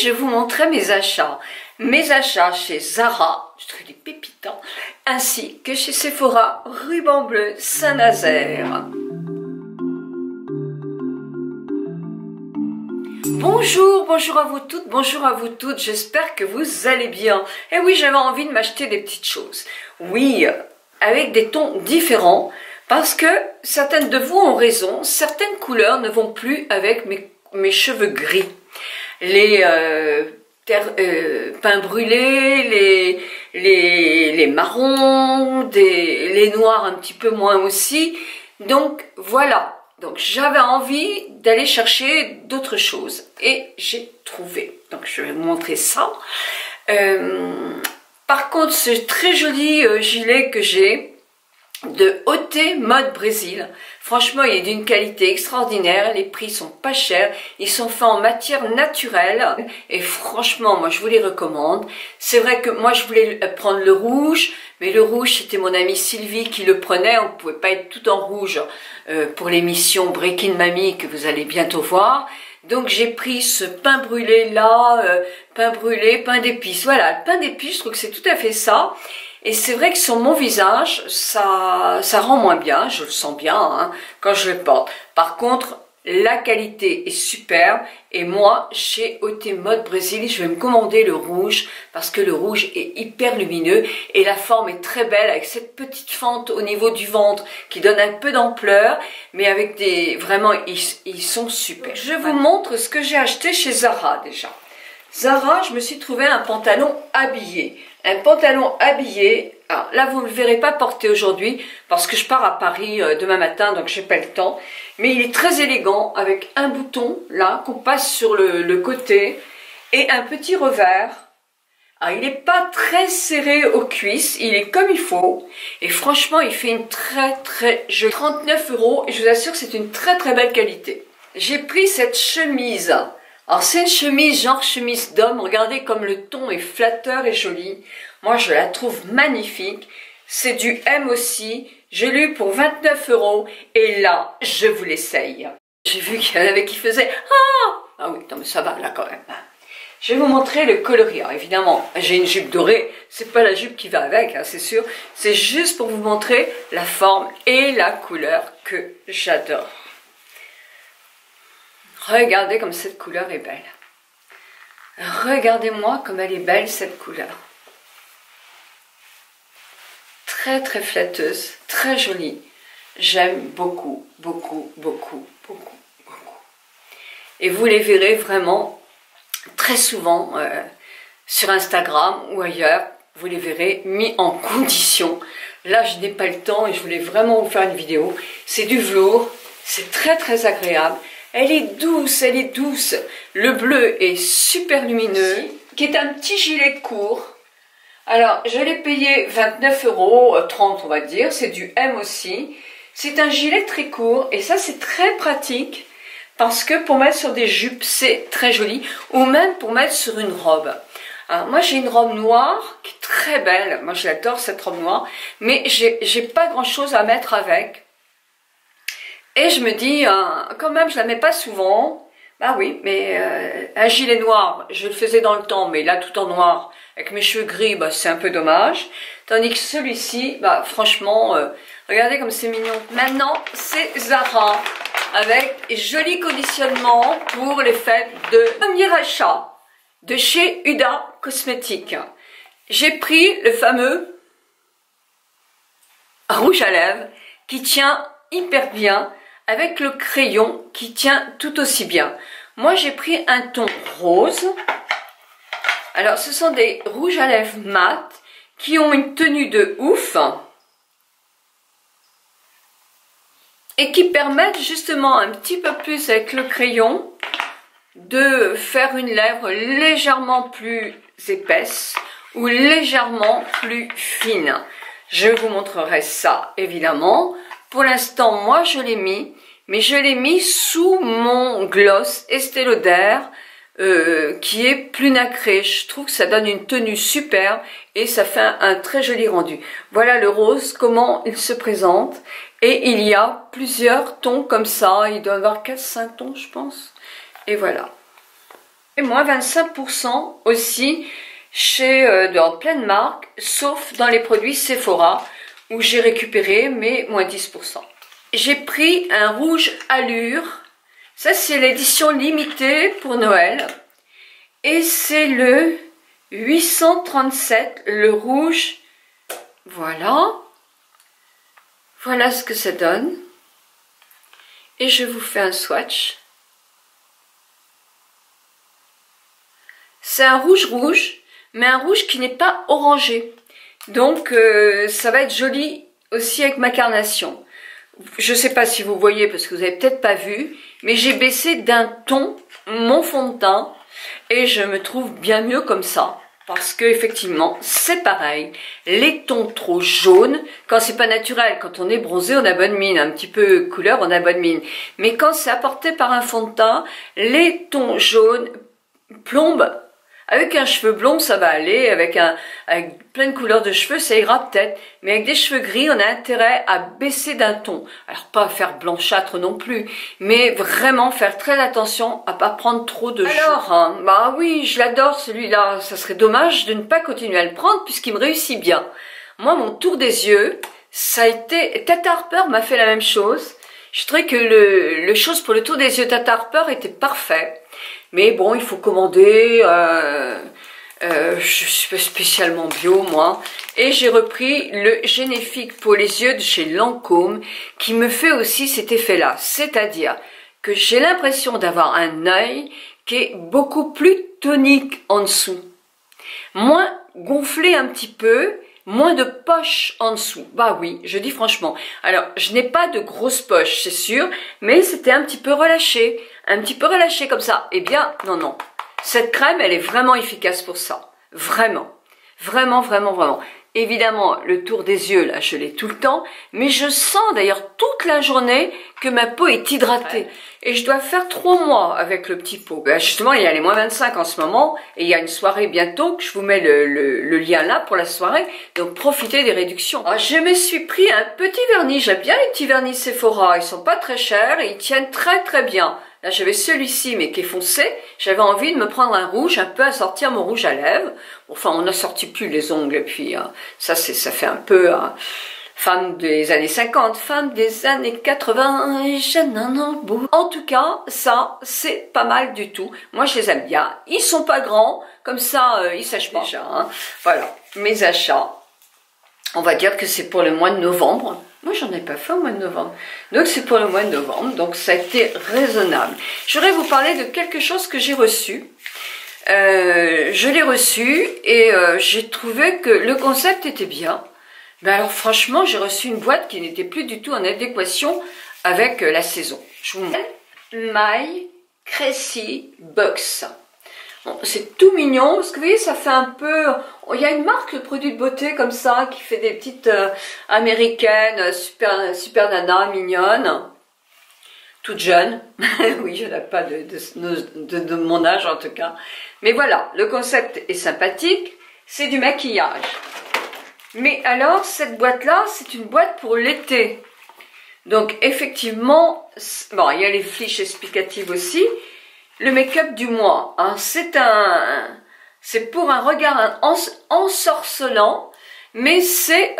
je vais vous montrer mes achats. Mes achats chez Zara, je trouve des pépitants, ainsi que chez Sephora, Ruban Bleu, Saint-Nazaire. Bonjour, bonjour à vous toutes, bonjour à vous toutes, j'espère que vous allez bien. Et oui, j'avais envie de m'acheter des petites choses. Oui, avec des tons différents, parce que certaines de vous ont raison, certaines couleurs ne vont plus avec mes cheveux gris. Les pins brûlés, les marrons, les noirs un petit peu moins aussi. Donc voilà, donc j'avais envie d'aller chercher d'autres choses et j'ai trouvé. Donc je vais vous montrer ça. Par contre, ce très joli gilet que j'ai de OT Mode Brésil, franchement il est d'une qualité extraordinaire, les prix sont pas chers, ils sont faits en matière naturelle et franchement moi je vous les recommande. C'est vrai que moi je voulais prendre le rouge, mais le rouge c'était mon amie Sylvie qui le prenait, on ne pouvait pas être tout en rouge pour l'émission Breaking Mamie que vous allez bientôt voir. Donc j'ai pris ce pain brûlé là, pain brûlé, pain d'épices, voilà, le pain d'épices je trouve que c'est tout à fait ça. Et c'est vrai que sur mon visage, ça rend moins bien, je le sens bien hein, quand je le porte. Par contre, la qualité est superbe et moi, chez OT Mode Brésil, je vais me commander le rouge parce que le rouge est hyper lumineux et la forme est très belle avec cette petite fente au niveau du ventre qui donne un peu d'ampleur, mais avec des... vraiment, ils sont super. Je vous montre ce que j'ai acheté chez Zara déjà. Zara, je me suis trouvé un pantalon habillé. Un pantalon habillé, alors là vous ne le verrez pas porter aujourd'hui parce que je pars à Paris demain matin donc j'ai pas le temps. Mais il est très élégant avec un bouton là qu'on passe sur le côté et un petit revers. Alors il n'est pas très serré aux cuisses, il est comme il faut. Et franchement il fait une très jolie 39 € et je vous assure que c'est une très belle qualité. J'ai pris cette chemise. Alors c'est une chemise genre chemise d'homme, regardez comme le ton est flatteur et joli. Moi je la trouve magnifique, c'est du M aussi, j'ai lu pour 29 € et là je vous l'essaye. J'ai vu qu'il y en avait qui faisaient ah oui, non mais ça va là quand même. Je vais vous montrer le coloris. Alors, évidemment j'ai une jupe dorée, c'est pas la jupe qui va avec, hein, c'est sûr. C'est juste pour vous montrer la forme et la couleur que j'adore. Regardez comme cette couleur est belle. Regardez-moi comme elle est belle cette couleur. Très flatteuse, très jolie. J'aime beaucoup. Et vous les verrez vraiment très souvent sur Instagram ou ailleurs. Vous les verrez mis en condition. Là, je n'ai pas le temps et je voulais vraiment vous faire une vidéo. C'est du velours, c'est très agréable. Elle est douce. Le bleu est super lumineux, qui est un petit gilet court. Alors, je l'ai payé 29 €, 30 on va dire, c'est du M aussi. C'est un gilet très court et ça c'est très pratique parce que pour mettre sur des jupes c'est très joli ou même pour mettre sur une robe. Alors, moi j'ai une robe noire qui est très belle, moi j'adore cette robe noire, mais j'ai pas grand chose à mettre avec. Et je me dis, quand même, je la mets pas souvent. Bah oui, mais un gilet noir, je le faisais dans le temps, mais là, tout en noir, avec mes cheveux gris, bah, c'est un peu dommage. Tandis que celui-ci, bah, franchement, regardez comme c'est mignon. Maintenant, c'est Zara, avec joli conditionnement pour les fêtes de premier achat de chez Huda Cosmétiques. J'ai pris le fameux rouge à lèvres qui tient hyper bien, avec le crayon qui tient tout aussi bien. Moi j'ai pris un ton rose. Alors ce sont des rouges à lèvres mat qui ont une tenue de ouf et qui permettent justement un petit peu plus avec le crayon de faire une lèvre légèrement plus épaisse ou légèrement plus fine. Je vous montrerai ça évidemment. Pour l'instant, moi, je l'ai mis, mais je l'ai mis sous mon gloss Estée Lauder, qui est plus nacré. Je trouve que ça donne une tenue superbe et ça fait un très joli rendu. Voilà le rose, comment il se présente. Et il y a plusieurs tons comme ça. Il doit y avoir 4-5 tons, je pense. Et voilà. Et moins 25% aussi dans plein de marques, sauf dans les produits Sephora, où j'ai récupéré mes moins 10%. J'ai pris un rouge Allure. Ça, c'est l'édition limitée pour Noël. Et c'est le 837, le rouge. Voilà. Voilà ce que ça donne. Et je vous fais un swatch. C'est un rouge rouge, mais un rouge qui n'est pas orangé. Donc, ça va être joli aussi avec ma carnation. Je ne sais pas si vous voyez, parce que vous n'avez peut-être pas vu, mais j'ai baissé d'un ton mon fond de teint et je me trouve bien mieux comme ça. Parce que effectivement, c'est pareil. Les tons trop jaunes, quand c'est pas naturel, quand on est bronzé, on a bonne mine. Un petit peu couleur, on a bonne mine. Mais quand c'est apporté par un fond de teint, les tons jaunes plombent. Avec un cheveu blond, ça va aller. Avec plein de couleurs de cheveux, ça ira peut-être. Mais avec des cheveux gris, on a intérêt à baisser d'un ton. Alors, pas faire blanchâtre non plus. Mais vraiment faire très attention à pas prendre trop de cheveux. Alors, hein, bah oui, je l'adore celui-là. Ça serait dommage de ne pas continuer à le prendre puisqu'il me réussit bien. Moi, mon tour des yeux, ça a été... Tata Harper m'a fait la même chose. Je trouvais que le chose pour le tour des yeux Tata Harper était parfait. Mais bon, il faut commander, je suis pas spécialement bio moi. Et j'ai repris le Génifique pour les yeux de chez Lancôme qui me fait aussi cet effet-là. C'est-à-dire que j'ai l'impression d'avoir un œil qui est beaucoup plus tonique en dessous. Moins gonflé un petit peu, moins de poches en dessous. Bah oui, je dis franchement. Alors, je n'ai pas de grosses poches, c'est sûr, mais c'était un petit peu relâché comme ça. Eh bien, non, non. Cette crème, elle est vraiment efficace pour ça. Vraiment. Vraiment, vraiment, vraiment. Évidemment, le tour des yeux, là, je l'ai tout le temps, mais je sens d'ailleurs toute la journée que ma peau est hydratée. Et je dois faire 3 mois avec le petit pot. Ben justement, il y a les moins 25 en ce moment, et il y a une soirée bientôt, que je vous mets le lien là pour la soirée, donc profitez des réductions. Alors, je me suis pris un petit vernis, j'aime bien les petits vernis Sephora, ils sont pas très chers, et ils tiennent très très bien. Là, j'avais celui-ci, mais qui est foncé. J'avais envie de me prendre un rouge, un peu assortir mon rouge à lèvres. Enfin, on n'assortit plus les ongles, et puis ça fait un peu femme des années 50, femme des années 80, et je n'en ai beau. En tout cas, ça, c'est pas mal du tout. Moi, je les aime bien. Ils sont pas grands, comme ça, ils sèchent pas. Déjà, hein. Voilà, mes achats. On va dire que c'est pour le mois de novembre. Moi, j'en ai pas fait au mois de novembre. Donc, c'est pour le mois de novembre. Donc, ça a été raisonnable. Je voudrais vous parler de quelque chose que j'ai reçu. Je l'ai reçu et j'ai trouvé que le concept était bien. Ben alors, franchement, j'ai reçu une boîte qui n'était plus du tout en adéquation avec la saison. Je vous montre. My Cressy Box. Bon, c'est tout mignon, parce que vous voyez, ça fait un peu... Il y a une marque de produits de beauté comme ça, qui fait des petites américaines, super nana, mignonnes, toutes jeunes. Oui, je n'ai pas de mon âge en tout cas. Mais voilà, le concept est sympathique, c'est du maquillage. Mais alors, cette boîte-là, c'est une boîte pour l'été. Donc, effectivement, bon, il y a les fiches explicatives aussi. Le make-up du mois, hein, c'est pour un regard ensorcelant, mais c'est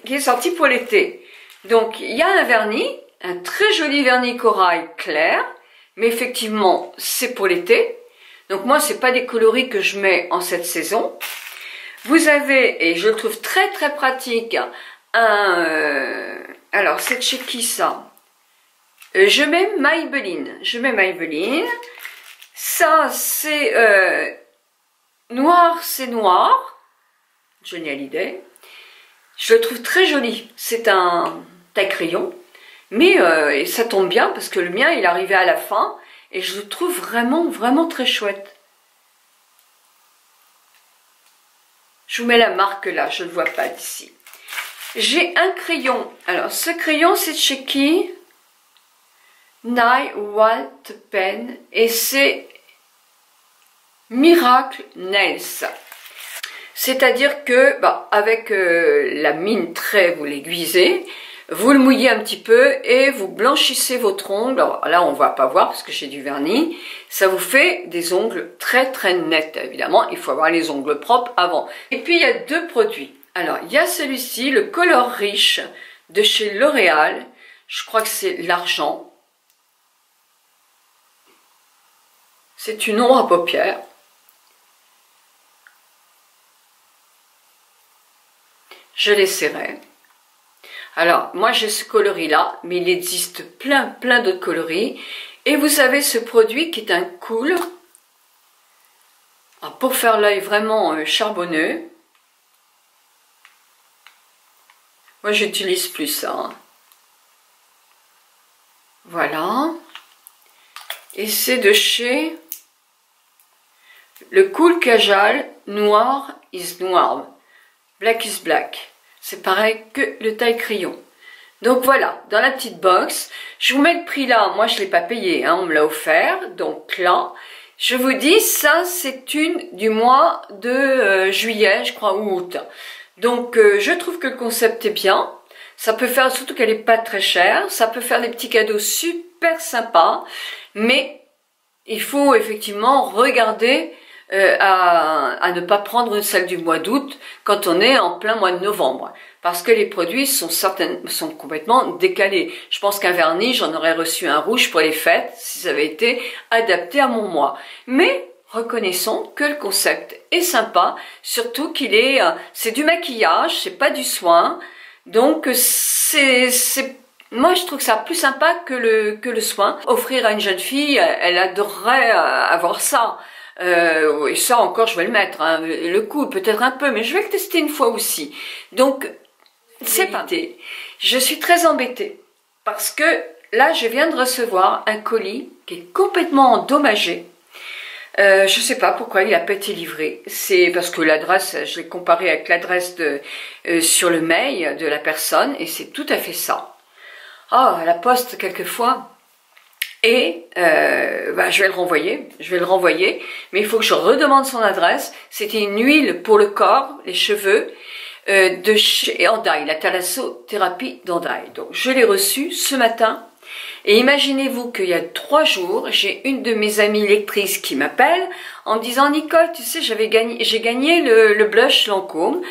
qui est sorti pour l'été. Donc il y a un vernis, un très joli vernis corail clair, mais effectivement c'est pour l'été. Donc moi c'est pas des coloris que je mets en cette saison. Vous avez, et je le trouve très très pratique, alors c'est de chez qui ça? Je mets Maybelline, ça c'est noir, c'est noir, Johnny Hallyday, je le trouve très joli, c'est un taille-crayon, mais ça tombe bien parce que le mien il arrivait à la fin et je le trouve vraiment, vraiment très chouette. Je vous mets la marque là, je ne le vois pas d'ici. J'ai un crayon, alors ce crayon c'est de chez qui? Nye White Pen et c'est Miracle Nails. C'est-à-dire que bah, avec la mine trait, vous l'aiguisez, vous le mouillez un petit peu et vous blanchissez votre ongle. Alors là, on ne va pas voir parce que j'ai du vernis. Ça vous fait des ongles très très nets. Évidemment, il faut avoir les ongles propres avant. Et puis, il y a deux produits. Alors, il y a celui-ci, le Color Riche de chez L'Oréal. Je crois que c'est l'argent. C'est une ombre à paupières. Je l'essaierai. Alors, moi j'ai ce coloris-là, mais il existe plein d'autres coloris. Et vous avez ce produit qui est un cool. Alors, pour faire l'œil vraiment charbonneux. Moi j'utilise plus ça. Hein. Voilà. Et c'est de chez le Cool Kajal Noir is Noir. Black is Black. C'est pareil que le taille crayon. Donc voilà, dans la petite box, je vous mets le prix là. Moi, je ne l'ai pas payé, hein, on me l'a offert. Donc là, je vous dis, ça, c'est une du mois de juillet, je crois, ou août. Donc, je trouve que le concept est bien. Ça peut faire, surtout qu'elle n'est pas très chère, ça peut faire des petits cadeaux super sympas. Mais il faut effectivement regarder à ne pas prendre celle du mois d'août quand on est en plein mois de novembre. Parce que les produits sont complètement décalés. Je pense qu'un vernis, j'en aurais reçu un rouge pour les fêtes si ça avait été adapté à mon mois. Mais reconnaissons que le concept est sympa, surtout qu'il est, c'est du maquillage, c'est pas du soin. Donc moi je trouve que ça plus sympa que le soin. Offrir à une jeune fille, elle adorerait avoir ça. Et ça encore je vais le mettre, hein, le coup peut-être un peu, mais je vais le tester une fois aussi. Donc c'est pas. Je suis très embêtée parce que là je viens de recevoir un colis qui est complètement endommagé. Je sais pas pourquoi il n'a pas été livré. C'est parce que l'adresse, je l'ai comparé avec l'adresse sur le mail de la personne et c'est tout à fait ça. Ah, la poste quelquefois. Et je vais le renvoyer, mais il faut que je redemande son adresse. C'était une huile pour le corps, les cheveux, de chez Andai, la thalassothérapie d'Andai. Donc je l'ai reçu ce matin. Et imaginez-vous qu'il y a 3 jours, j'ai une de mes amies lectrices qui m'appelle en me disant « Nicole, tu sais, j'ai gagné le blush Lancôme. »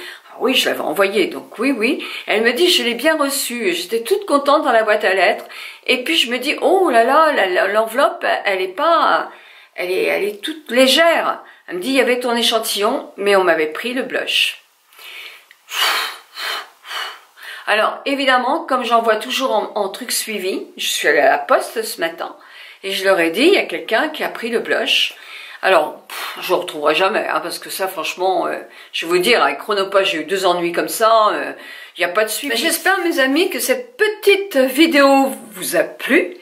Oui, je l'avais envoyé, donc oui. Elle me dit, je l'ai bien reçu. J'étais toute contente dans la boîte à lettres. Et puis je me dis, oh là là, l'enveloppe, elle est toute légère. Elle me dit, il y avait ton échantillon, mais on m'avait pris le blush. Alors, évidemment, comme j'envoie toujours en truc suivi, je suis allée à la poste ce matin, et je leur ai dit, il y a quelqu'un qui a pris le blush. Alors, je ne le retrouverai jamais, hein, parce que ça, franchement, je vais vous dire, avec Chronopost, j'ai eu 2 ennuis comme ça, il n'y a pas de suivi. J'espère, mes amis, que cette petite vidéo vous a plu.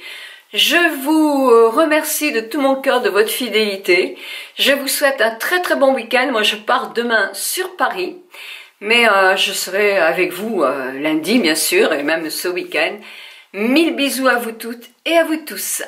Je vous remercie de tout mon cœur de votre fidélité. Je vous souhaite un très très bon week-end. Moi, je pars demain sur Paris, mais je serai avec vous lundi, bien sûr, et même ce week-end. 1000 bisous à vous toutes et à vous tous.